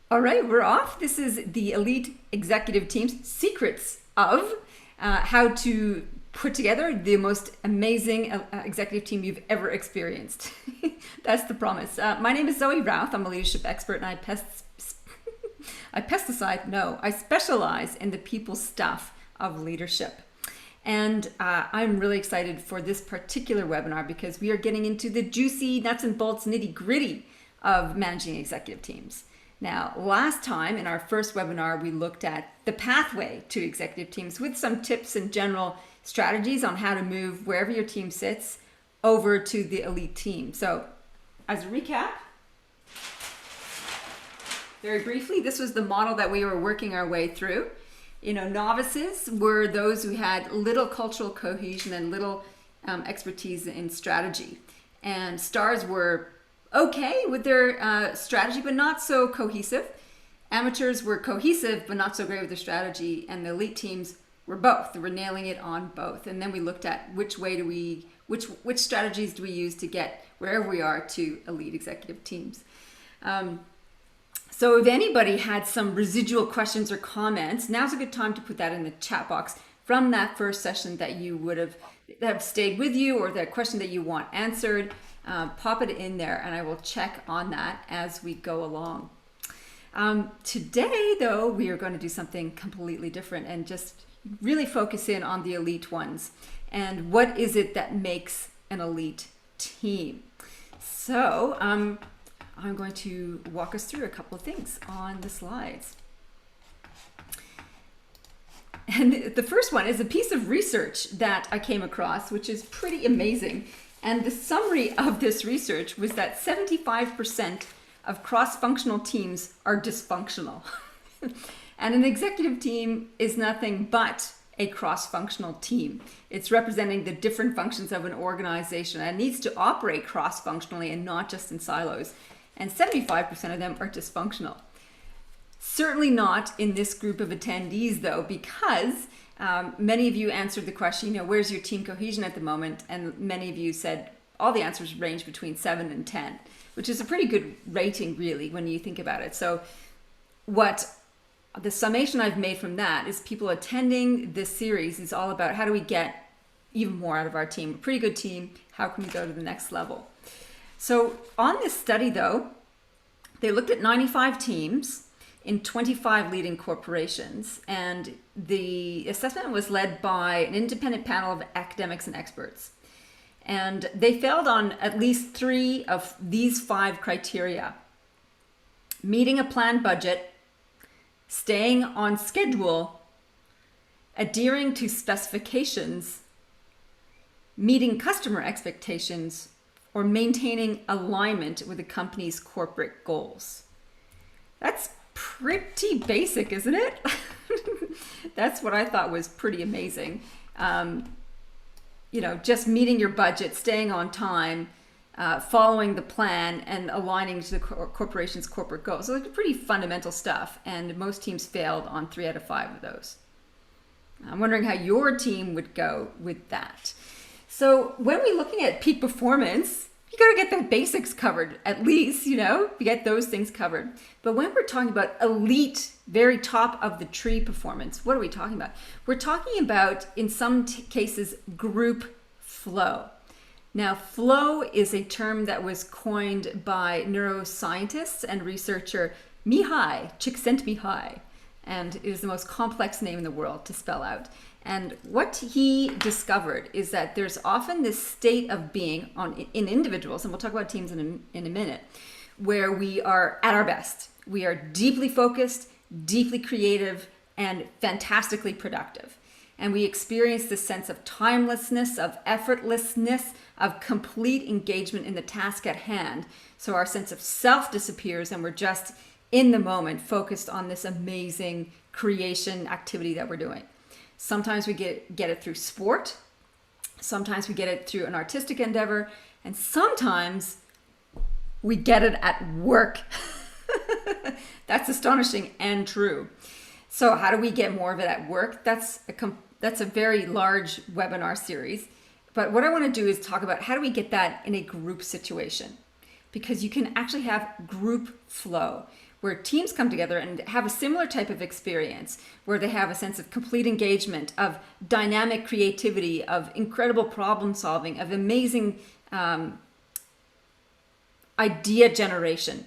All right, we're off. This is the Elite Executive Team's secrets of how to put together the most amazing executive team you've ever experienced. That's the promise. My name is Zoe Routh. I'm a leadership expert and I specialize in the people stuff of leadership. And I'm really excited for this particular webinar because we are getting into the juicy nuts and bolts nitty gritty of managing executive teams. Now, last time in our first webinar, we looked at the pathway to executive teams with some tips and general strategies on how to move wherever your team sits over to the elite team. So as a recap, very briefly, this was the model that we were working our way through. Novices were those who had little cultural cohesion and little expertise in strategy. And stars were okay with their strategy, but not so cohesive. Amateurs were cohesive, but not so great with their strategy. And the elite teams were both. They were nailing it on both. And then we looked at which strategies do we use to get wherever we are to elite executive teams. So if anybody had some residual questions or comments, now's a good time to put that in the chat box from that first session that you would have stayed with you, or that question that you want answered. Pop it in there and I will check on that as we go along. Today, though, we are going to do something completely different and just really focus in on the elite ones. And what is it that makes an elite team? So I'm going to walk us through a couple of things on the slides. And the first one is a piece of research that I came across, which is pretty amazing. And the summary of this research was that 75% of cross-functional teams are dysfunctional. And an executive team is nothing but a cross-functional team. It's representing the different functions of an organization and it needs to operate cross-functionally and not just in silos. And 75% of them are dysfunctional. Certainly not in this group of attendees, though, because many of you answered the question, where's your team cohesion at the moment? And many of you said all the answers range between 7 and 10, which is a pretty good rating, really, when you think about it. So what the summation I've made from that is people attending this series is all about how do we get even more out of our team? A pretty good team, how can we go to the next level? So on this study, though, they looked at 95 teams in 25 leading corporations, and the assessment was led by an independent panel of academics and experts. And they failed on at least 3 of these 5 criteria: meeting a planned budget, staying on schedule, adhering to specifications, meeting customer expectations, or maintaining alignment with the company's corporate goals. That's pretty basic, isn't it? That's what I thought was pretty amazing. Just meeting your budget, staying on time, following the plan, and aligning to the corporation's corporate goals. So it's pretty fundamental stuff, and most teams failed on 3 out of 5 of those. I'm wondering how your team would go with that. So when we're looking at peak performance, you got to get the basics covered, at least, get those things covered. But when we're talking about elite, very top of the tree performance, what are we talking about? We're talking about, in some cases, group flow. Now, flow is a term that was coined by neuroscientist and researcher Mihai Csikszentmihalyi, and it is the most complex name in the world to spell out. And what he discovered is that there's often this state of being in individuals, and we'll talk about teams in a minute, where we are at our best. We are deeply focused, deeply creative, and fantastically productive. And we experience this sense of timelessness, of effortlessness, of complete engagement in the task at hand. So our sense of self disappears and we're just in the moment, focused on this amazing creation activity that we're doing. Sometimes we get it through sport. Sometimes we get it through an artistic endeavor. And sometimes we get it at work. That's astonishing and true. So how do we get more of it at work? That's a very large webinar series. But what I want to do is talk about how do we get that in a group situation? Because you can actually have group flow, where teams come together and have a similar type of experience, where they have a sense of complete engagement, of dynamic creativity, of incredible problem solving, of amazing idea generation.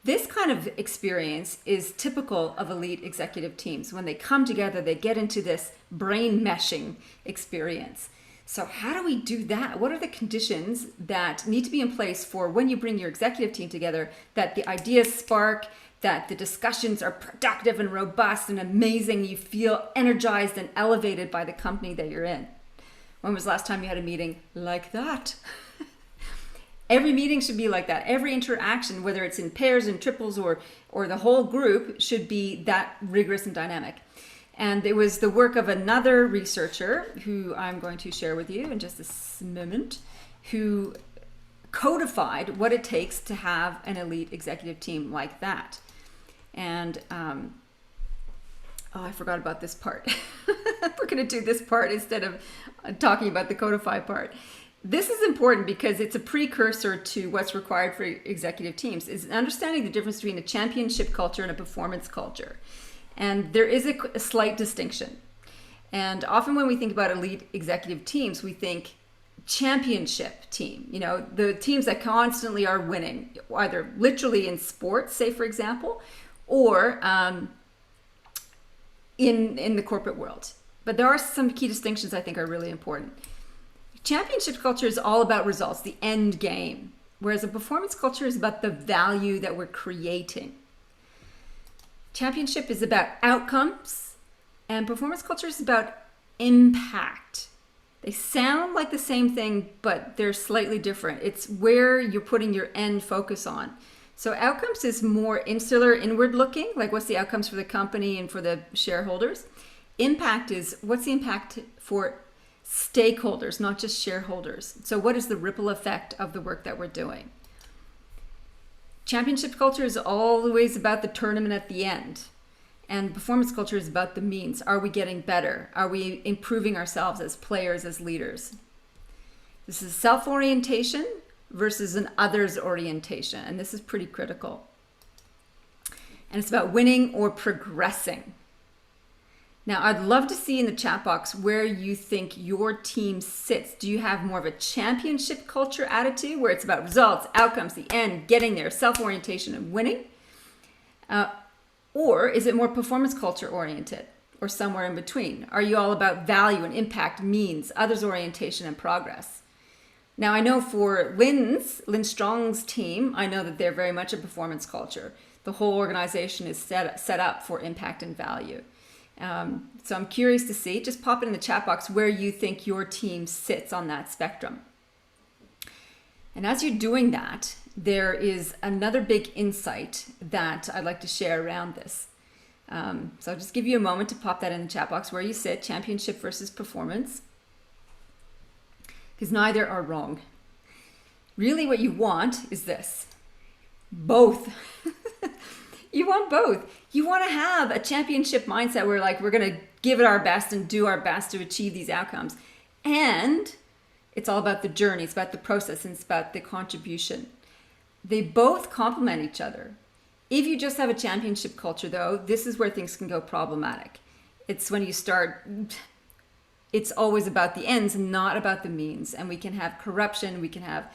This kind of experience is typical of elite executive teams. When they come together, they get into this brain meshing experience. So how do we do that? What are the conditions that need to be in place for when you bring your executive team together, that the ideas spark, that the discussions are productive and robust and amazing, you feel energized and elevated by the company that you're in? When was the last time you had a meeting like that? Every meeting should be like that. Every interaction, whether it's in pairs and triples or the whole group, should be that rigorous and dynamic. And it was the work of another researcher who I'm going to share with you in just a moment, who codified what it takes to have an elite executive team like that. And I forgot about this part. We're going to do this part instead of talking about the codify part. This is important because it's a precursor to what's required for executive teams, is understanding the difference between a championship culture and a performance culture. And there is a slight distinction. And often when we think about elite executive teams, we think championship team, the teams that constantly are winning, either literally in sports, say for example, or in the corporate world. But there are some key distinctions I think are really important. Championship culture is all about results, the end game, whereas a performance culture is about the value that we're creating. Championship is about outcomes, and performance culture is about impact. They sound like the same thing, but they're slightly different. It's where you're putting your end focus on. So outcomes is more insular, inward looking, like what's the outcomes for the company and for the shareholders. Impact is what's the impact for stakeholders, not just shareholders. So what is the ripple effect of the work that we're doing? Championship culture is always about the tournament at the end. And performance culture is about the means. Are we getting better? Are we improving ourselves as players, as leaders? This is self-orientation versus an others orientation. And this is pretty critical. And it's about winning or progressing. Now, I'd love to see in the chat box where you think your team sits. Do you have more of a championship culture attitude where it's about results, outcomes, the end, getting there, self-orientation and winning? Or is it more performance culture oriented or somewhere in between? Are you all about value and impact, means, others orientation and progress? Now, I know for Lynn Strong's team, I know that they're very much a performance culture. The whole organization is set up for impact and value. So I'm curious to see, just pop it in the chat box where you think your team sits on that spectrum. And as you're doing that, there is another big insight that I'd like to share around this. So I'll just give you a moment to pop that in the chat box where you sit, championship versus performance, because neither are wrong. Really what you want is this, both. You want both. You want to have a championship mindset where we're going to give it our best and do our best to achieve these outcomes. And it's all about the journey. It's about the process. And it's about the contribution. They both complement each other. If you just have a championship culture, though, this is where things can go problematic. It's when you start, it's always about the ends and not about the means. And we can have corruption. We can have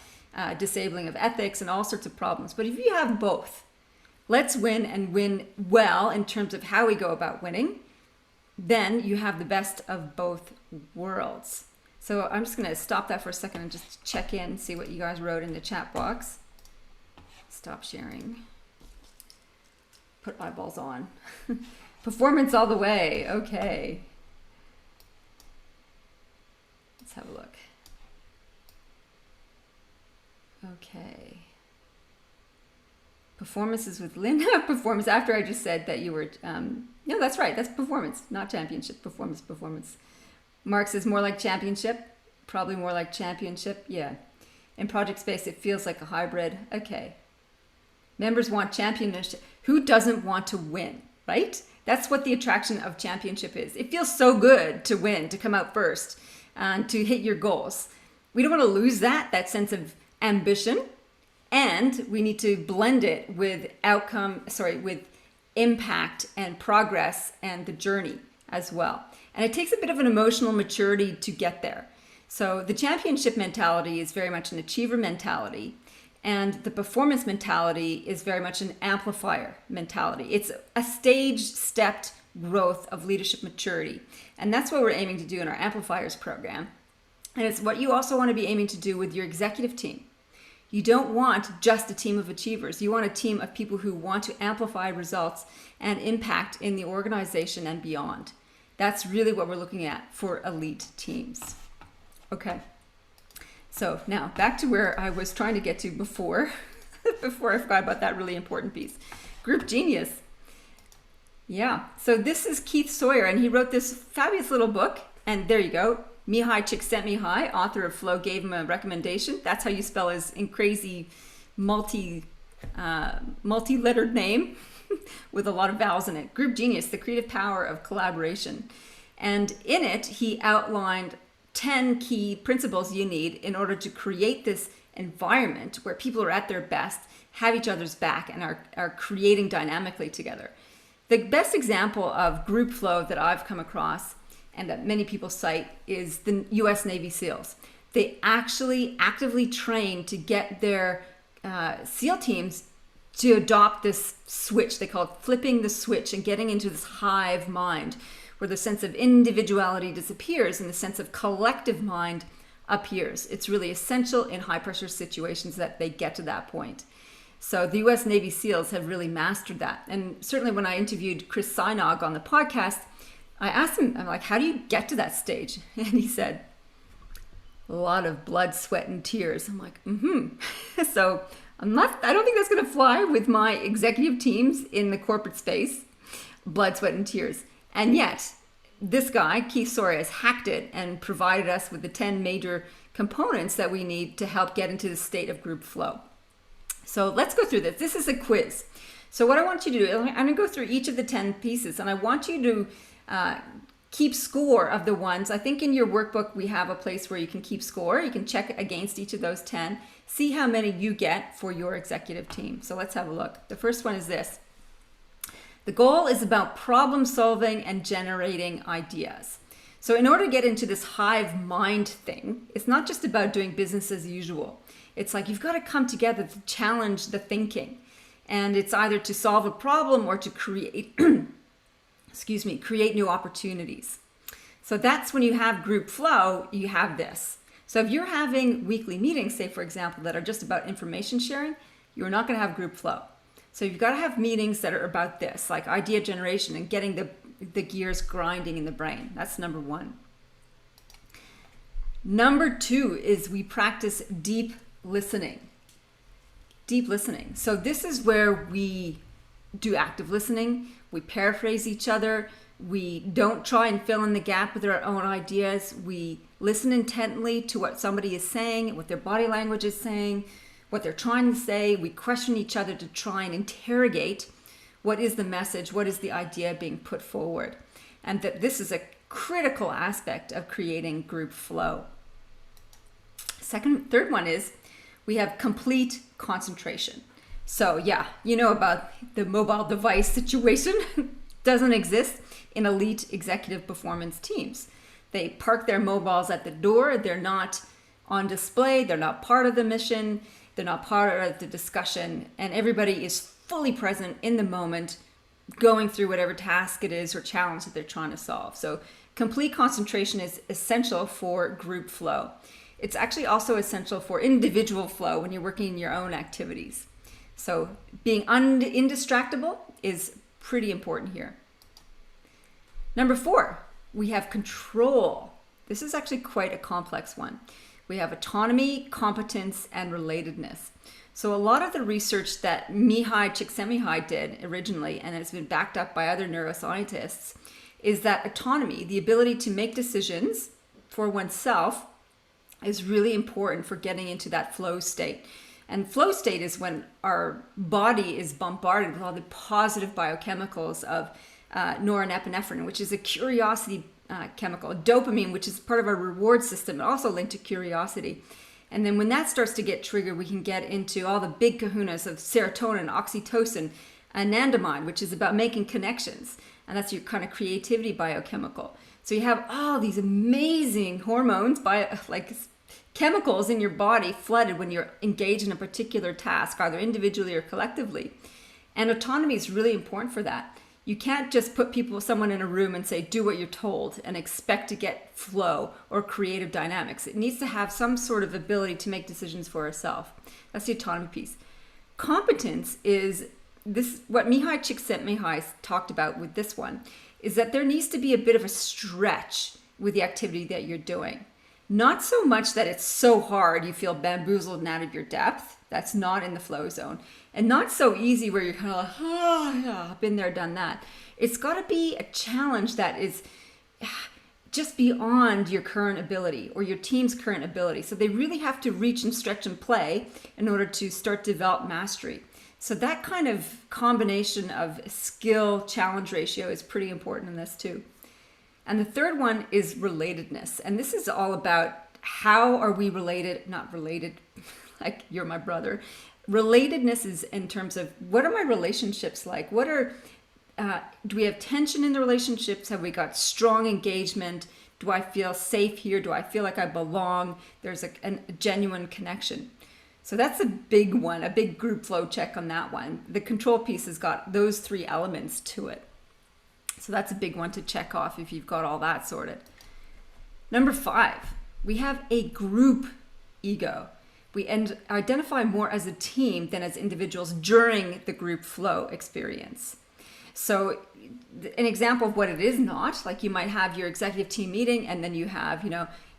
disabling of ethics and all sorts of problems. But if you have both, let's win and win well in terms of how we go about winning, then you have the best of both worlds. So I'm just going to stop that for a second and just check in, see what you guys wrote in the chat box. Stop sharing. Put eyeballs on. Performance all the way. Okay. Let's have a look. Okay. Performance is with Lynn. Performance after I just said that you were, no, that's right. That's performance, not championship. Performance. Mark says more like championship, probably more like championship. Yeah. In project space, it feels like a hybrid. Okay. Members want championship. Who doesn't want to win, right? That's what the attraction of championship is. It feels so good to win, to come out first, and to hit your goals. We don't want to lose that sense of ambition. And we need to blend it with with impact and progress and the journey as well. And it takes a bit of an emotional maturity to get there. So the championship mentality is very much an achiever mentality, and the performance mentality is very much an amplifier mentality. It's a stepped growth of leadership maturity. And that's what we're aiming to do in our Amplifiers program. And it's what you also want to be aiming to do with your executive team. You don't want just a team of achievers. You want a team of people who want to amplify results and impact in the organization and beyond. That's really what we're looking at for elite teams. Okay. So now back to where I was trying to get to before I forgot about that really important piece. Group Genius. Yeah. So this is Keith Sawyer, and he wrote this fabulous little book. And there you go. Mihai Csikszentmihalyi, author of Flow, gave him a recommendation. That's how you spell his crazy multi-lettered name with a lot of vowels in it. Group Genius, the creative power of collaboration. And in it, he outlined 10 key principles you need in order to create this environment where people are at their best, have each other's back, and are creating dynamically together. The best example of group flow that I've come across and that many people cite is the US Navy SEALs. They actually actively train to get their SEAL teams to adopt this switch. They call it flipping the switch and getting into this hive mind where the sense of individuality disappears and the sense of collective mind appears. It's really essential in high pressure situations that they get to that point. So the US Navy SEALs have really mastered that. And certainly when I interviewed Chris Sinog on the podcast, I asked him, I'm like, how do you get to that stage? And he said, a lot of blood, sweat, and tears. I'm like, So I don't think that's going to fly with my executive teams in the corporate space, blood, sweat, and tears. And yet, this guy, Keith Sawyer, has hacked it and provided us with the 10 major components that we need to help get into the state of group flow. So let's go through this. This is a quiz. So what I want you to do, I'm going to go through each of the 10 pieces, and I want you to keep score of the ones. I think in your workbook we have a place where you can keep score. You can check against each of those 10, see how many you get for your executive team. So let's have a look. The first one is this. The goal is about problem solving and generating ideas. So in order to get into this hive mind thing, it's not just about doing business as usual. It's like you've got to come together to challenge the thinking. And it's either to solve a problem or to create create new opportunities. So that's when you have group flow, you have this. So if you're having weekly meetings, say for example, that are just about information sharing, you're not going to have group flow. So you've got to have meetings that are about this, like idea generation and getting the gears grinding in the brain. That's number one. Number two is we practice deep listening. Deep listening. So this is where we do active listening. We paraphrase each other. We don't try and fill in the gap with our own ideas. We listen intently to what somebody is saying, what their body language is saying, what they're trying to say. We question each other to try and interrogate what is the message, what is the idea being put forward. And that this is a critical aspect of creating group flow. Third one is we have complete concentration. So yeah, you know about the mobile device situation. Doesn't exist in elite executive performance teams. They park their mobiles at the door. They're not on display. They're not part of the mission. They're not part of the discussion. And everybody is fully present in the moment, going through whatever task it is or challenge that they're trying to solve. So complete concentration is essential for group flow. It's actually also essential for individual flow when you're working in your own activities. So being indistractable is pretty important here. Number 4, we have control. This is actually quite a complex one. We have autonomy, competence, and relatedness. So a lot of the research that Mihai Csikszentmihalyi did originally, and has been backed up by other neuroscientists, is that autonomy, the ability to make decisions for oneself, is really important for getting into that flow state. And flow state is when our body is bombarded with all the positive biochemicals of norepinephrine, which is a curiosity chemical, dopamine, which is part of our reward system, and also linked to curiosity. And then when that starts to get triggered, we can get into all the big kahunas of serotonin, oxytocin, anandamide, which is about making connections. And that's your kind of creativity biochemical. So you have all these amazing hormones, like chemicals in your body flooded when you're engaged in a particular task, either individually or collectively. And autonomy is really important for that. You can't just put someone in a room and say, do what you're told and expect to get flow or creative dynamics. It needs to have some sort of ability to make decisions for itself. That's the autonomy piece. Competence is this, what Mihai Csikszentmihalyi talked about with this one, is that there needs to be a bit of a stretch with the activity that you're doing. Not so much that it's so hard you feel bamboozled and out of your depth. That's not in the flow zone. And not so easy where you're kind of like, oh, yeah, been there, done that. It's got to be a challenge that is just beyond your current ability or your team's current ability. So they really have to reach and stretch and play in order to start to develop mastery. So that kind of combination of skill challenge ratio is pretty important in this too. And the third one is relatedness. And this is all about how are we related, not related, like you're my brother. Relatedness is in terms of what are my relationships like? Do we have tension in the relationships? Have we got strong engagement? Do I feel safe here? Do I feel like I belong? There's a genuine connection. So that's a big one, a big group flow check on that one. The control piece has got those three elements to it. So that's a big one to check off if you've got all that sorted. Number 5, we have a group ego. We identify more as a team than as individuals during the group flow experience. So an example of what it is not, like you might have your executive team meeting and then you have,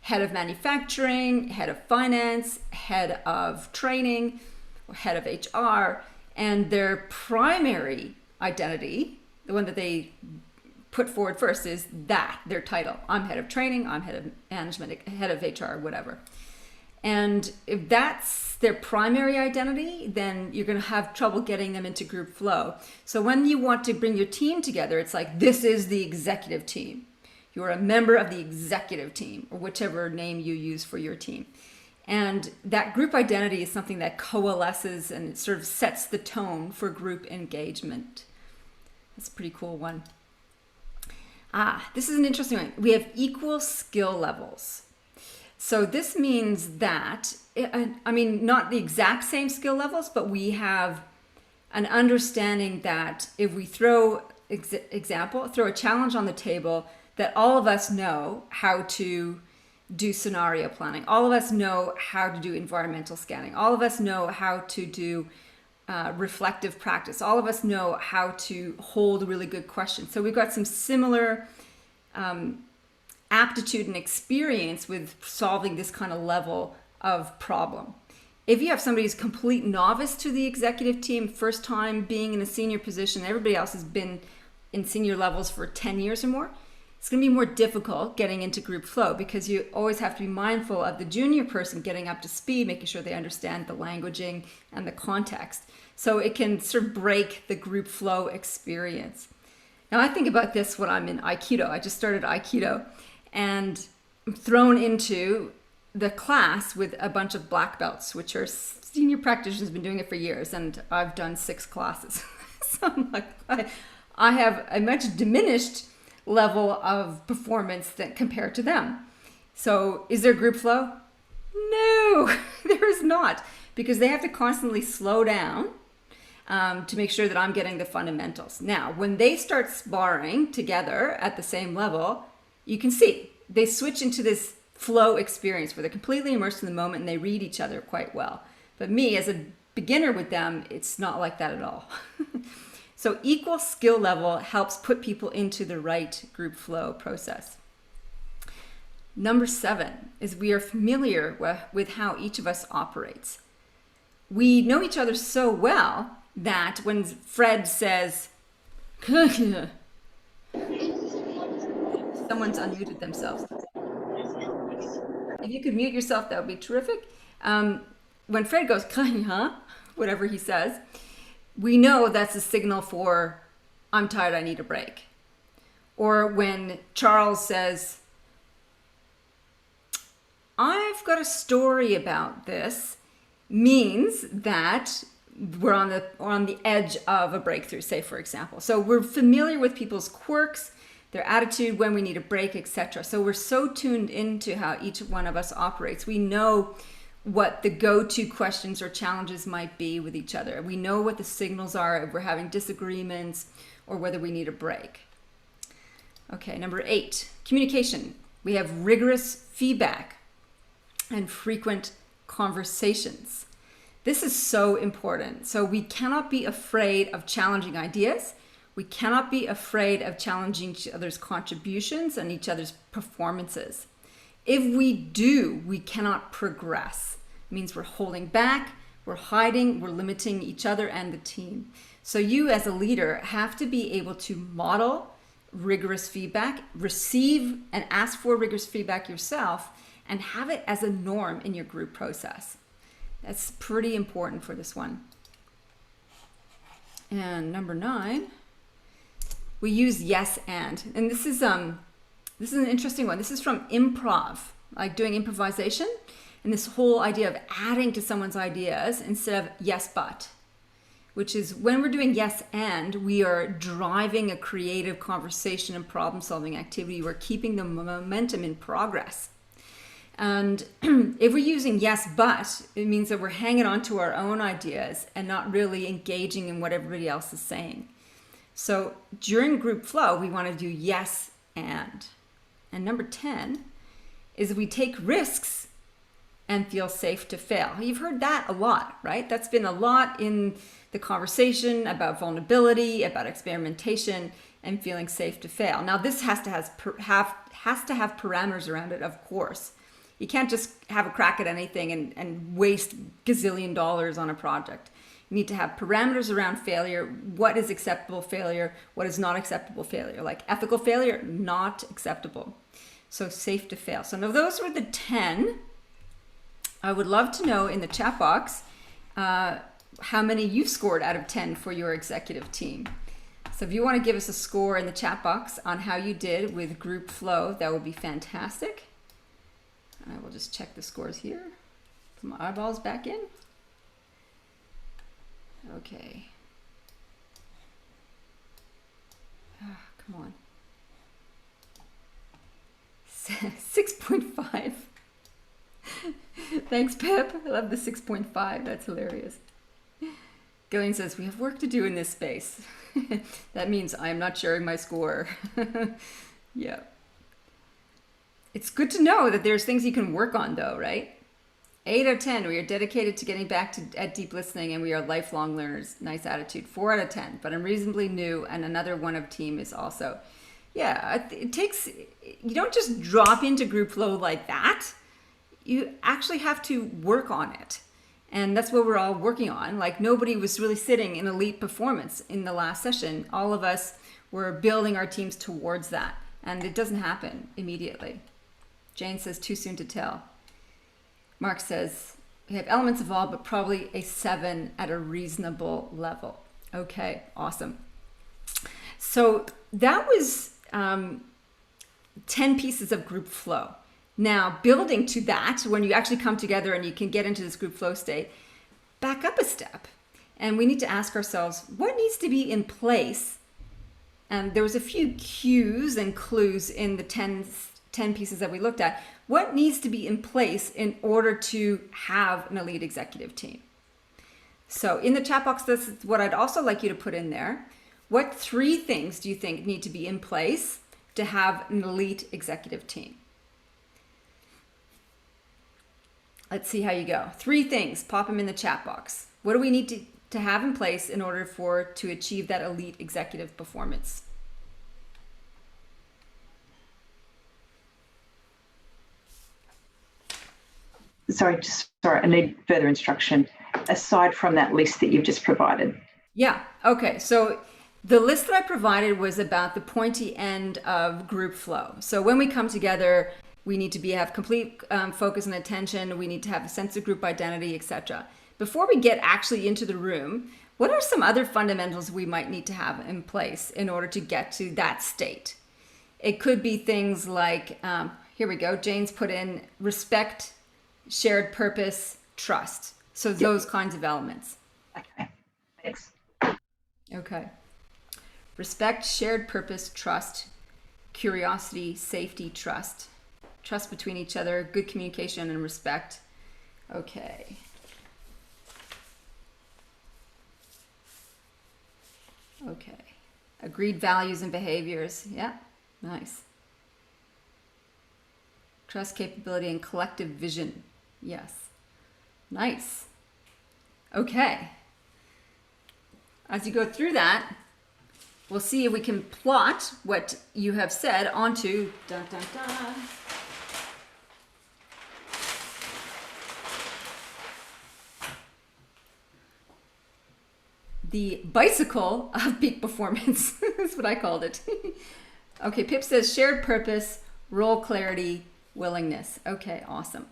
head of manufacturing, head of finance, head of training, or head of HR, and their primary identity, the one that they put forward first, is their title. I'm head of training, I'm head of management, head of HR, whatever. And if that's their primary identity, then you're going to have trouble getting them into group flow. So when you want to bring your team together, it's like, this is the executive team. You're a member of the executive team, or whichever name you use for your team. And that group identity is something that coalesces and it sort of sets the tone for group engagement. That's a pretty cool one. This is an interesting one. We have equal skill levels. So this means that, not the exact same skill levels, but we have an understanding that if we throw a challenge on the table, that all of us know how to do scenario planning. All of us know how to do environmental scanning. All of us know how to do reflective practice. All of us know how to hold really good questions. So we've got some similar aptitude and experience with solving this kind of level of problem. If you have somebody who's complete novice to the executive team, first time being in a senior position, everybody else has been in senior levels for 10 years or more, it's going to be more difficult getting into group flow because you always have to be mindful of the junior person getting up to speed, making sure they understand the languaging and the context. So it can sort of break the group flow experience. Now I think about this when I'm in Aikido. I just started Aikido and I'm thrown into the class with a bunch of black belts, which are senior practitioners, been doing it for years, and I've done 6 classes. So I'm like, I have a much diminished level of performance that compared to them. So is there group flow? No, there is not, because they have to constantly slow down to make sure that I'm getting the fundamentals. Now, when they start sparring together at the same level, you can see they switch into this flow experience where they're completely immersed in the moment and they read each other quite well. But me, as a beginner with them, it's not like that at all. So equal skill level helps put people into the right group flow process. Number 7 is we are familiar with how each of us operates. We know each other so well that when Fred says, someone's unmuted themselves. If you could mute yourself, that would be terrific. When Fred goes, whatever he says, we know that's a signal for, I'm tired, I need a break. Or when Charles says, I've got a story about this means that we're on the edge of a breakthrough, say, for example. So we're familiar with people's quirks, their attitude, when we need a break, etc. So we're so tuned into how each one of us operates. We know what the go-to questions or challenges might be with each other. We know what the signals are if we're having disagreements or whether we need a break. Okay, number 8, communication. We have rigorous feedback and frequent conversations. This is so important. So we cannot be afraid of challenging ideas. We cannot be afraid of challenging each other's contributions and each other's performances. If we do, we cannot progress. It means we're holding back, we're hiding, we're limiting each other and the team. So you as a leader have to be able to model rigorous feedback, receive and ask for rigorous feedback yourself, and have it as a norm in your group process. That's pretty important for this one. And number 9, we use yes and this is an interesting one. This is from improv, like doing improvisation, and this whole idea of adding to someone's ideas instead of yes but, which is when we're doing yes and, we are driving a creative conversation and problem solving activity. We're keeping the momentum in progress. And if we're using yes but, it means that we're hanging on to our own ideas and not really engaging in what everybody else is saying. So during group flow, we want to do yes and. And number 10 is we take risks and feel safe to fail. You've heard that a lot, right? That's been a lot in the conversation about vulnerability, about experimentation, and feeling safe to fail. Now this has to have parameters around it, of course. You can't just have a crack at anything and waste gazillion dollars on a project. You need to have parameters around failure. What is acceptable failure? What is not acceptable failure? Like ethical failure, not acceptable. So safe to fail. So now those were the 10. I would love to know in the chat box how many you scored out of 10 for your executive team. So if you want to give us a score in the chat box on how you did with group flow, that would be fantastic. I will just check the scores here. Put my eyeballs back in. Okay. Oh, come on. 6.5. Thanks, Pip. I love the 6.5. That's hilarious. Gillian says, we have work to do in this space. That means I am not sharing my score. Yeah. It's good to know that there's things you can work on though, right? 8 out of 10, we are dedicated to getting back at deep listening and we are lifelong learners. Nice attitude. 4 out of 10, but I'm reasonably new and another one of team is also. Yeah, it takes, you don't just drop into group flow like that. You actually have to work on it. And that's what we're all working on. Like nobody was really sitting in elite performance in the last session. All of us were building our teams towards that. And it doesn't happen immediately. Jane says, too soon to tell. Mark says, we have elements of all, but probably a 7 at a reasonable level. Okay, awesome. So that was 10 pieces of group flow. Now, building to that, when you actually come together and you can get into this group flow state, back up a step. And we need to ask ourselves, what needs to be in place? And there was a few cues and clues in the 10 pieces that we looked at. What needs to be in place in order to have an elite executive team? So in the chat box, this is what I'd also like you to put in there. What 3 things do you think need to be in place to have an elite executive team? Let's see how you go. 3 things, pop them in the chat box. What do we need to have in place in order to achieve that elite executive performance? Sorry, I need further instruction aside from that list that you've just provided. Yeah, okay. So the list that I provided was about the pointy end of group flow. So when we come together, we need to have complete focus and attention. We need to have a sense of group identity, etc. Before we get actually into the room, what are some other fundamentals we might need to have in place in order to get to that state? It could be things like here we go. Jane's put in respect, shared purpose, trust. So those kinds of elements. Okay, thanks. Okay. Respect, shared purpose, trust, curiosity, safety, trust. Trust between each other, good communication and respect. Okay. Okay. Agreed values and behaviors. Yeah, nice. Trust, capability, and collective vision. Yes. Nice. Okay. As you go through that, we'll see if we can plot what you have said onto dun, dun, dun, the bicycle of peak performance. That's what I called it. Okay, Pip says shared purpose, role clarity, willingness. Okay, awesome.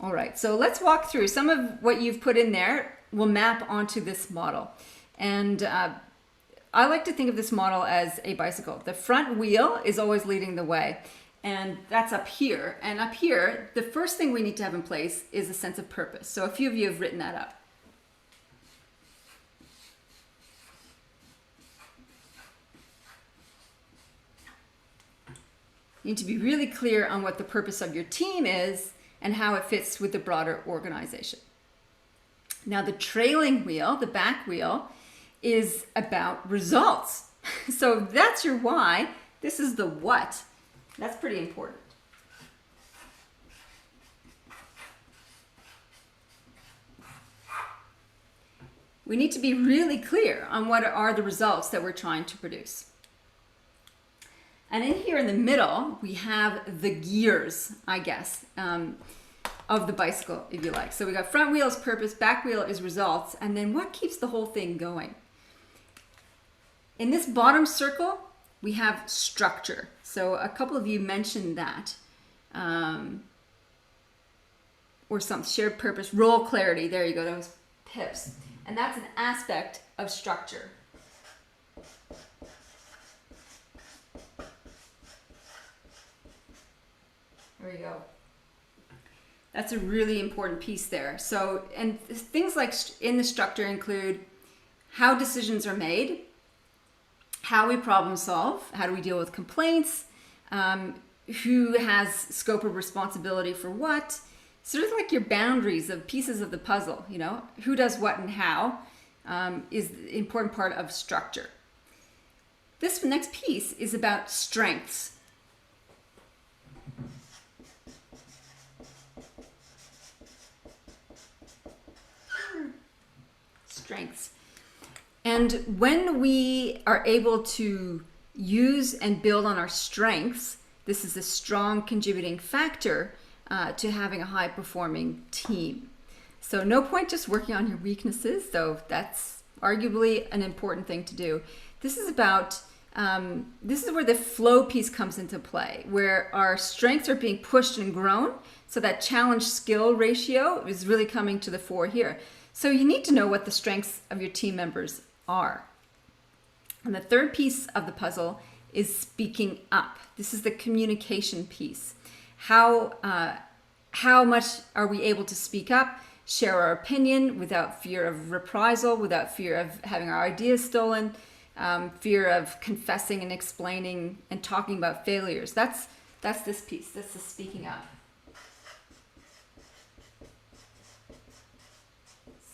All right, so let's walk through some of what you've put in there. Will map onto this model. And I like to think of this model as a bicycle. The front wheel is always leading the way, and that's up here. And up here, the first thing we need to have in place is a sense of purpose. So a few of you have written that up. You need to be really clear on what the purpose of your team is and how it fits with the broader organization. Now, the trailing wheel, the back wheel, is about results. So that's your why. This is the what. That's pretty important. We need to be really clear on what are the results that we're trying to produce. And in here in the middle, we have the gears, I guess, of the bicycle, if you like. So we got front wheel is purpose, back wheel is results, and then what keeps the whole thing going? In this bottom circle, we have structure. So a couple of you mentioned that. Or some shared purpose, role clarity. There you go, those pips. And that's an aspect of structure. There you go. That's a really important piece there. So, and things like in the structure include how decisions are made, how we problem solve, how do we deal with complaints, who has scope of responsibility for what, sort of like your boundaries of pieces of the puzzle, you know, who does what and how is the important part of structure. This next piece is about strengths. Strengths. And when we are able to use and build on our strengths, this is a strong contributing factor to having a high performing team. So no point just working on your weaknesses, though that's arguably an important thing to do. This is about, this is where the flow piece comes into play, where our strengths are being pushed and grown. So that challenge skill ratio is really coming to the fore here. So you need to know what the strengths of your team members are. And the third piece of the puzzle is speaking up. This is the communication piece. How much are we able to speak up, share our opinion without fear of reprisal, without fear of having our ideas stolen, fear of confessing and explaining and talking about failures. That's this piece. That's the speaking up.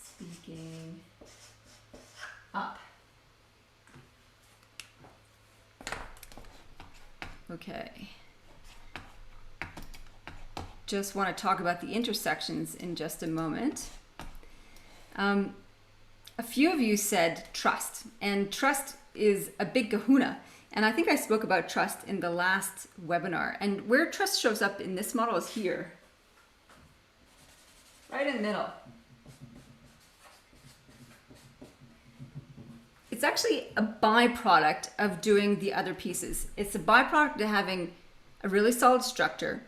Speaking up. Okay. Just want to talk about the intersections in just a moment. A few of you said trust, and trust is a big kahuna. And I think I spoke about trust in the last webinar. And where trust shows up in this model is here, right in the middle. It's actually a byproduct of doing the other pieces. It's a byproduct of having a really solid structure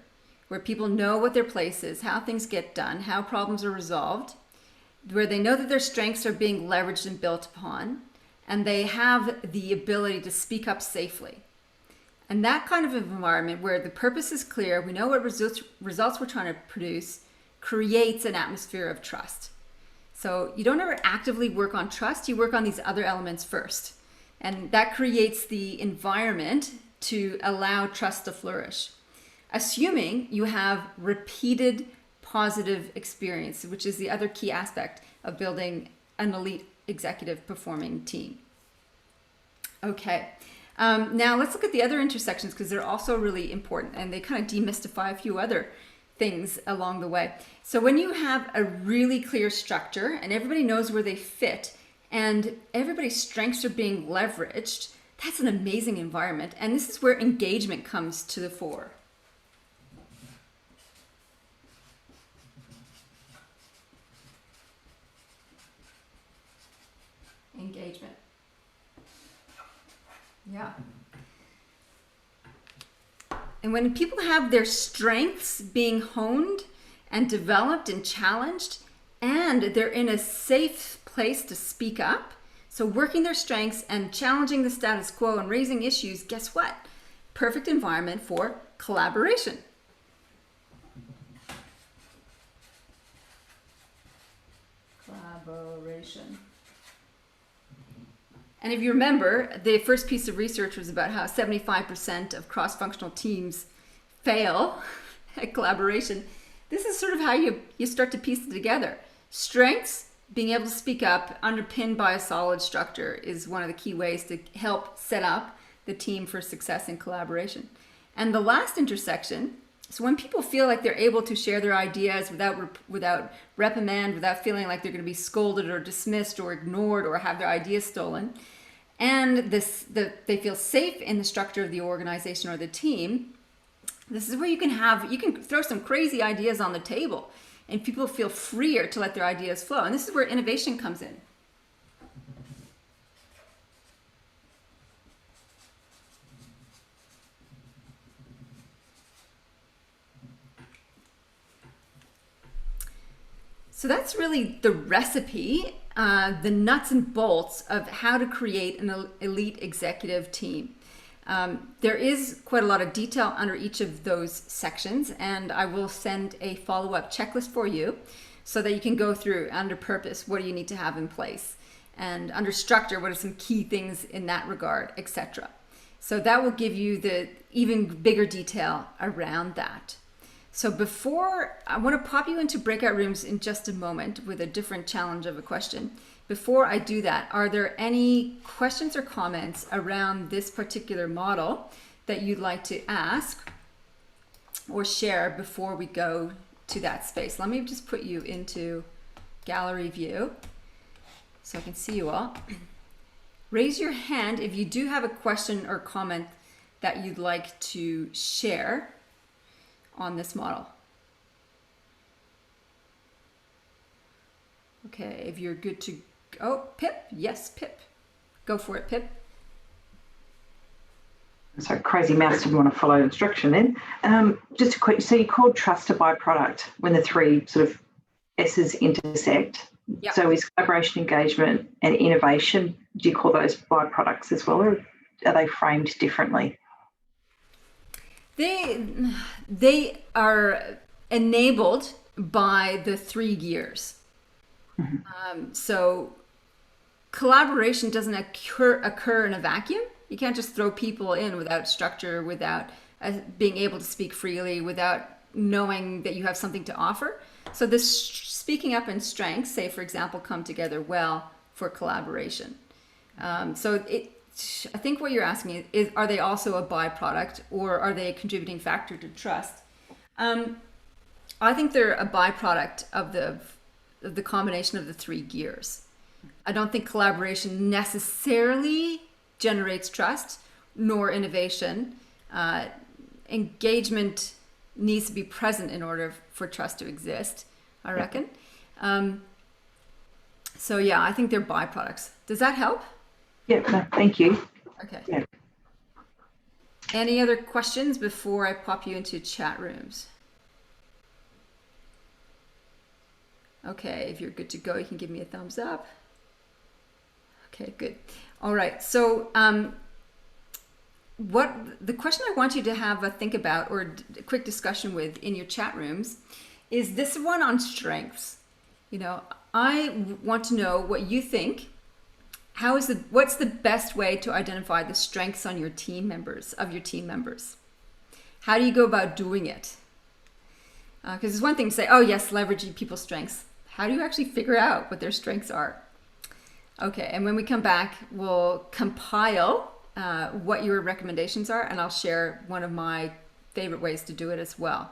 where people know what their place is, how things get done, how problems are resolved, where they know that their strengths are being leveraged and built upon, and they have the ability to speak up safely. And that kind of environment where the purpose is clear, we know what results we're trying to produce, creates an atmosphere of trust. So you don't ever actively work on trust, you work on these other elements first. And that creates the environment to allow trust to flourish. Assuming you have repeated positive experience, which is the other key aspect of building an elite executive performing team. Okay, now let's look at the other intersections because they're also really important and they kind of demystify a few other things along the way. So when you have a really clear structure and everybody knows where they fit and everybody's strengths are being leveraged, that's an amazing environment. And this is where engagement comes to the fore. Engagement. Yeah. And when people have their strengths being honed and developed and challenged, and they're in a safe place to speak up, so working their strengths and challenging the status quo and raising issues, guess what? Perfect environment for collaboration. Collaboration. And if you remember, the first piece of research was about how 75% of cross-functional teams fail at collaboration. This is sort of how you start to piece it together. Strengths, being able to speak up, underpinned by a solid structure, is one of the key ways to help set up the team for success in collaboration. And the last intersection, so when people feel like they're able to share their ideas without reprimand, without feeling like they're going to be scolded or dismissed or ignored or have their ideas stolen, and they feel safe in the structure of the organization or the team, this is where you can throw some crazy ideas on the table and people feel freer to let their ideas flow. And this is where innovation comes in. So that's really the recipe, the nuts and bolts of how to create an elite executive team. There is quite a lot of detail under each of those sections, and I will send a follow-up checklist for you so that you can go through under purpose, what do you need to have in place, and under structure, what are some key things in that regard, etc. So that will give you the even bigger detail around that. So I want to pop you into breakout rooms in just a moment with a different challenge of a question. Before I do that, are there any questions or comments around this particular model that you'd like to ask or share before we go to that space? Let me just put you into gallery view so I can see you all. Raise your hand if you do have a question or comment that you'd like to share on this model. Okay, if you're good to go. Pip, yes, Pip. Go for it, Pip. So crazy mouse didn't want to follow instruction then. Just a quick, so you called trust a byproduct when the three sort of S's intersect. Yep. So is collaboration, engagement and innovation, do you call those byproducts as well, or are they framed differently? They are enabled by the 3 gears. Mm-hmm. So collaboration doesn't occur in a vacuum. You can't just throw people in without structure, without being able to speak freely, without knowing that you have something to offer. So this speaking up and strengths, say for example, come together well for collaboration. I think what you're asking is, are they also a byproduct or are they a contributing factor to trust? I think they're a byproduct of the combination of the 3 gears. I don't think collaboration necessarily generates trust, nor innovation. Engagement needs to be present in order for trust to exist, I reckon. So yeah, I think they're byproducts. Does that help? Yeah, no, thank you. Okay. Yeah. Any other questions before I pop you into chat rooms? Okay, if you're good to go, you can give me a thumbs up. Okay, good. All right, so what the question I want you to have a think about or a quick discussion with in your chat rooms is this one on strengths. You know, I want to know what you think. What's the best way to identify the strengths on your team members, of your team members? How do you go about doing it? Because it's one thing to say, oh yes, leveraging people's strengths. How do you actually figure out what their strengths are? Okay, and when we come back, we'll compile what your recommendations are, and I'll share one of my favorite ways to do it as well.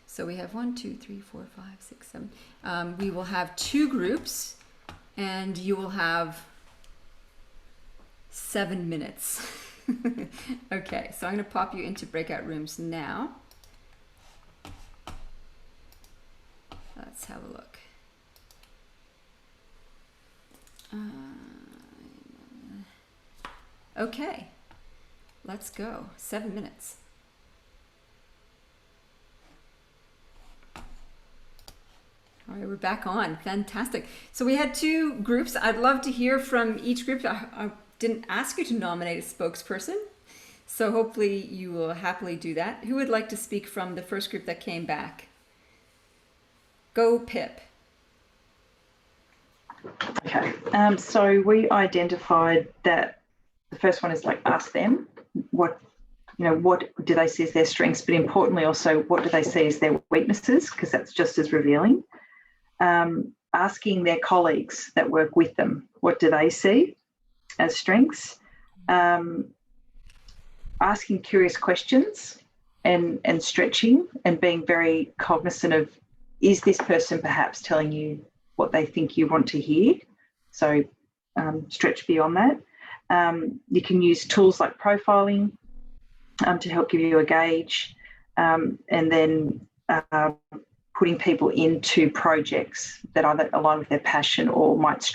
So we have 1, 2, 3, 4, 5, 6, 7. We will have 2 groups, and you will have 7 minutes. Okay, so I'm going to pop you into breakout rooms now. Let's have a look. Okay, let's go. 7 minutes. All right, we're back on. Fantastic. So we had 2 groups. I'd love to hear from each group. I didn't ask you to nominate a spokesperson, so hopefully you will happily do that. Who would like to speak from the first group that came back? Go, Pip. Okay, so we identified that the first one is like ask them what do they see as their strengths, but importantly also what do they see as their weaknesses, because that's just as revealing. Asking their colleagues that work with them, what do they see as strengths? Asking curious questions and stretching and being very cognizant of, is this person perhaps telling you what they think you want to hear? So stretch beyond that. You can use tools like profiling to help give you a gauge, and then putting people into projects that either align with their passion or might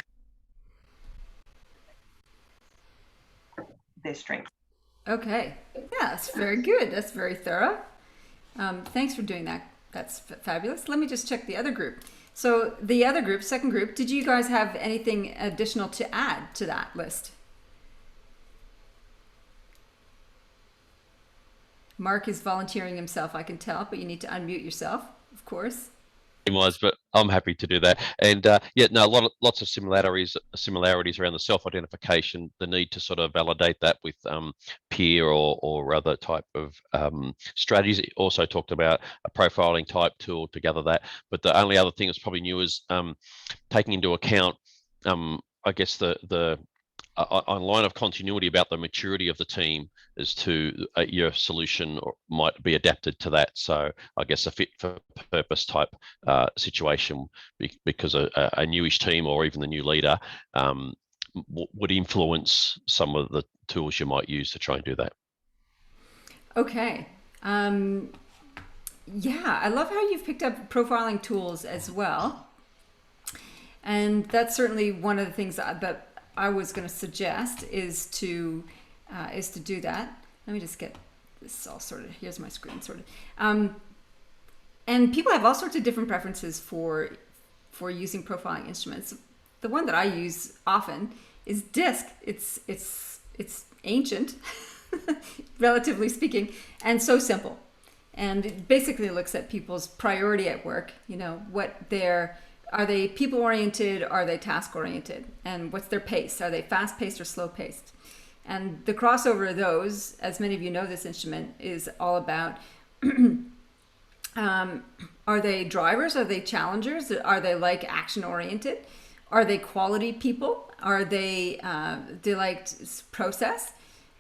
their strength. Okay, yeah, that's very good. That's very thorough. Thanks for doing that. That's fabulous. Let me just check the other group. So the other group, second group, did you guys have anything additional to add to that list? Mark is volunteering himself, I can tell, but you need to unmute yourself, of course. Was, but I'm happy to do that. And lots of similarities around the self-identification, the need to sort of validate that with peer or other type of strategies. It also talked about a profiling type tool to gather that. But the only other thing that's probably new is taking into account, I guess, the line of continuity about the maturity of the team as to your solution might be adapted to that. So I guess a fit for purpose type situation, because a newish team or even the new leader would influence some of the tools you might use to try and do that. Okay. Yeah, I love how you've picked up profiling tools as well. And that's certainly one of the things that I was going to suggest is to do that. Let me just get this all sorted. Here's my screen sorted. And people have all sorts of different preferences for using profiling instruments. The one that I use often is DISC. It's ancient, relatively speaking, and so simple. And it basically looks at people's priority at work. You know, are they people-oriented? Are they task-oriented? And what's their pace? Are they fast-paced or slow-paced? And the crossover of those, as many of you know, this instrument is all about, are they drivers? Are they challengers? Are they like action-oriented? Are they quality people? Are they like process?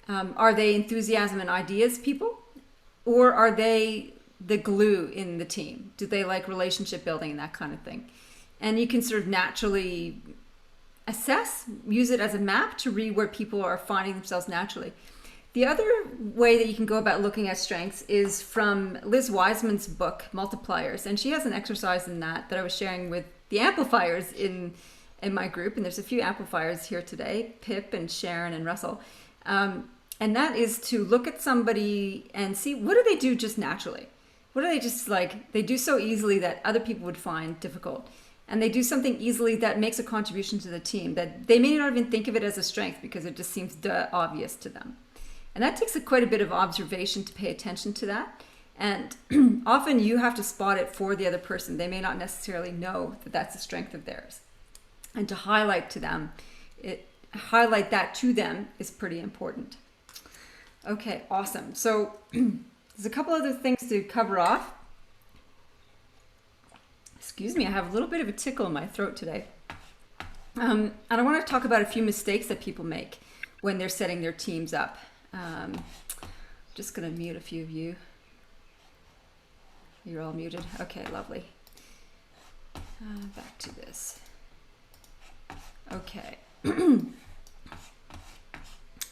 Are they enthusiasm and ideas people? Or are they the glue in the team? Do they like relationship building and that kind of thing? And you can sort of naturally assess, use it as a map to read where people are finding themselves naturally. The other way that you can go about looking at strengths is from Liz Wiseman's book, Multipliers. And she has an exercise in that I was sharing with the amplifiers in my group. And there's a few amplifiers here today, Pip and Sharon and Russell. And that is to look at somebody and see, what do they do just naturally? What do they just like, they do so easily that other people would find difficult? And they do something easily that makes a contribution to the team that they may not even think of it as a strength because it just seems obvious to them. And that takes quite a bit of observation to pay attention to that. And often you have to spot it for the other person. They may not necessarily know that that's a strength of theirs. And to highlight that to them is pretty important. Okay, awesome. So there's a couple other things to cover off. Excuse me, I have a little bit of a tickle in my throat today. And I want to talk about a few mistakes that people make when they're setting their teams up. Just going to mute a few of you. You're all muted. Okay, lovely. Back to this. Okay.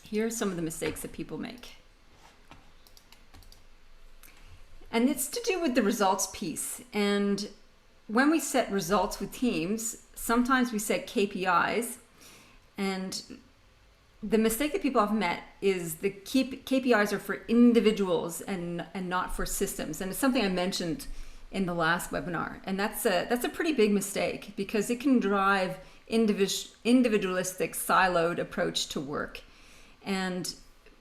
Here are some of the mistakes that people make. And it's to do with the results piece. And when we set results with teams, sometimes we set KPIs. And the mistake that people often make is the KPIs are for individuals and not for systems. And it's something I mentioned in the last webinar. And that's a pretty big mistake because it can drive individualistic, siloed approach to work. And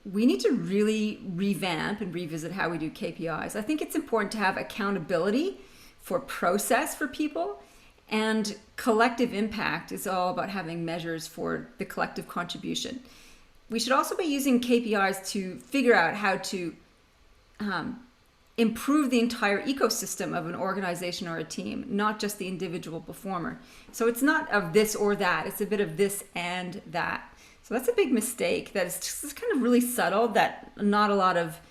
we need to really revamp and revisit how we do KPIs. I think it's important to have accountability for process for people, and collective impact is all about having measures for the collective contribution. We should also be using KPIs to figure out how to improve the entire ecosystem of an organization or a team, not just the individual performer. So it's not of this or that, it's a bit of this and that. So that's a big mistake that is just kind of really subtle that not a lot of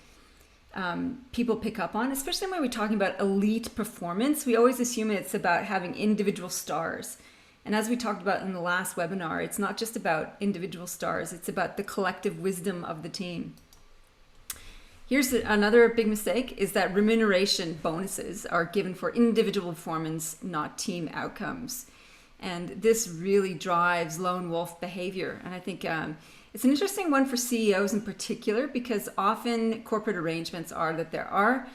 people pick up on, especially when we're talking about elite performance. We always assume it's about having individual stars. And as we talked about in the last webinar, it's not just about individual stars, it's about the collective wisdom of the team. Here's another big mistake, is that remuneration bonuses are given for individual performance, not team outcomes. And this really drives lone wolf behavior. And I think it's an interesting one for CEOs in particular, because often corporate arrangements are that there are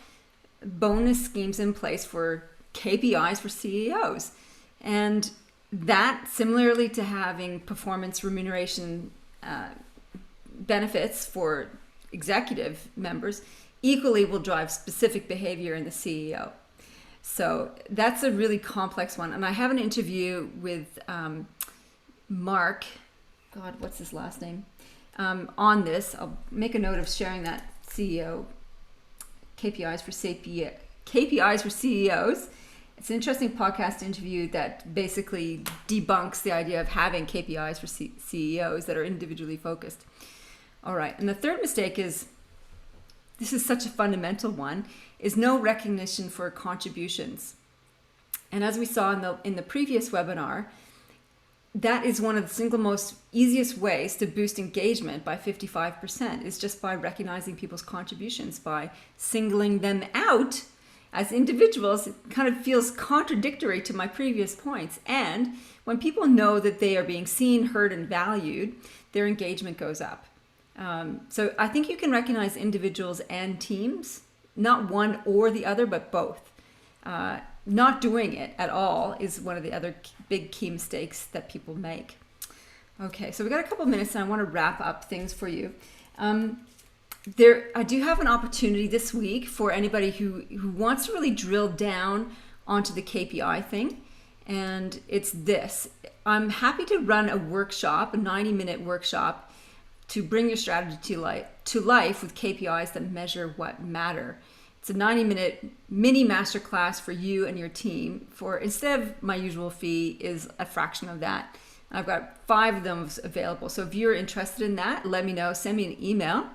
bonus schemes in place for KPIs for CEOs. And that, similarly to having performance remuneration benefits for executive members, equally will drive specific behavior in the CEO. So that's a really complex one. And I have an interview with Mark, God, what's his last name? On this. I'll make a note of sharing that CEO, KPIs for CEOs. It's an interesting podcast interview that basically debunks the idea of having KPIs for CEOs that are individually focused. All right, and the third mistake is, this is such a fundamental one, is no recognition for contributions. And as we saw in the previous webinar, that is one of the single most easiest ways to boost engagement by 55%, is just by recognizing people's contributions, by singling them out as individuals. It kind of feels contradictory to my previous points. And when people know that they are being seen, heard, and valued, their engagement goes up. So I think you can recognize individuals and teams, not one or the other, but both. Not doing it at all is one of the other big key mistakes that people make. Okay, so we got a couple minutes and I want to wrap up things for you. I do have an opportunity this week for anybody who wants to really drill down onto the KPI thing. And it's this. I'm happy to run a workshop, a 90-minute workshop, to bring your strategy to life with KPIs that measure what matter. It's a 90-minute mini masterclass for you and your team. For instead of my usual fee is a fraction of that. I've got 5 of them available. So if you're interested in that, let me know. Send me an email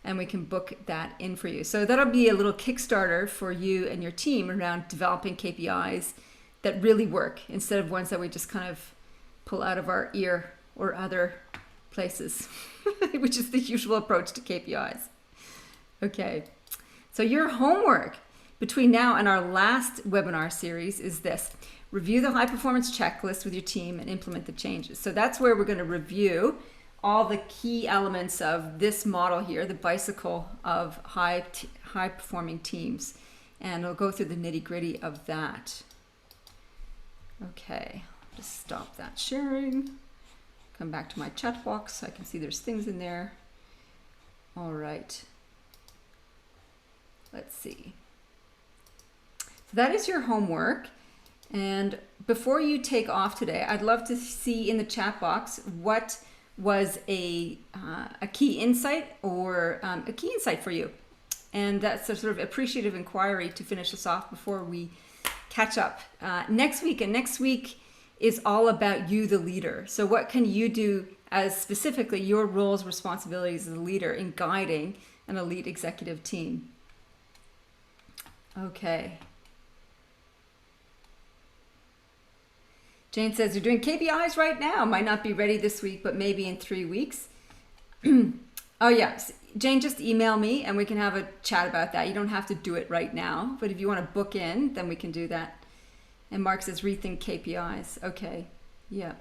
and we can book that in for you. So that'll be a little Kickstarter for you and your team around developing KPIs that really work, instead of ones that we just kind of pull out of our ear or other places, which is the usual approach to KPIs. Okay, so your homework between now and our last webinar series is this: review the high performance checklist with your team and implement the changes. So that's where we're going to review all the key elements of this model here, the bicycle of high performing teams, and we'll go through the nitty gritty of that. Okay, just stop that sharing. Come back to my chat box so I can see there's things in there. All right. Let's see. So that is your homework. And before you take off today, I'd love to see in the chat box what was a key insight or a key insight for you. And that's a sort of appreciative inquiry to finish us off before we catch up next week. And next week is all about you, the leader. So what can you do as specifically your roles, responsibilities as a leader in guiding an elite executive team? Okay. Jane says, you're doing KPIs right now. Might not be ready this week, but maybe in 3 weeks. Oh, yeah. Jane, just email me and we can have a chat about that. You don't have to do it right now, but if you want to book in, then we can do that. And Mark says, rethink KPIs. Okay. Yeah.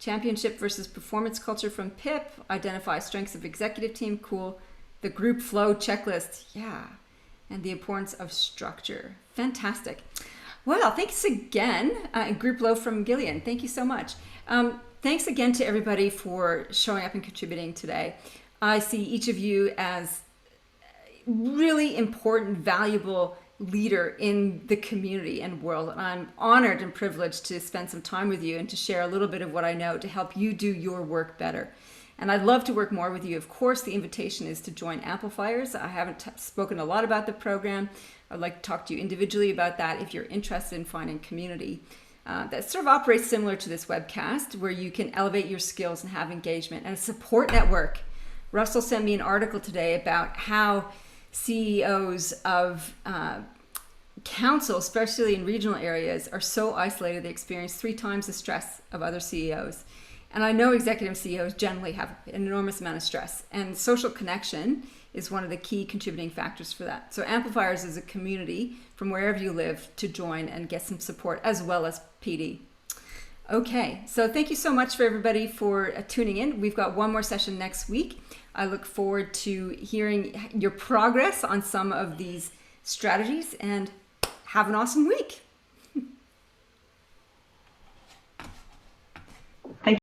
Championship versus performance culture from Pip. Identify strengths of executive team. Cool. The group flow checklist. Yeah. And the importance of structure. Fantastic. Well, thanks again. Group Flow from Gillian. Thank you so much. Thanks again to everybody for showing up and contributing today. I see each of you as really important, valuable leader in the community and world. And I'm honored and privileged to spend some time with you and to share a little bit of what I know to help you do your work better. And I'd love to work more with you. Of course, the invitation is to join Amplifiers. I haven't spoken a lot about the program. I'd like to talk to you individually about that if you're interested in finding community that sort of operates similar to this webcast, where you can elevate your skills and have engagement, and a support network. Russell sent me an article today about how CEOs of council, especially in regional areas, are so isolated they experience 3 times the stress of other CEOs. And I know executive CEOs generally have an enormous amount of stress, and social connection is one of the key contributing factors for that. So Amplifiers is a community from wherever you live to join and get some support, as well as PD. Okay, so thank you so much for everybody for tuning in. We've got one more session next week. I look forward to hearing your progress on some of these strategies, and have an awesome week.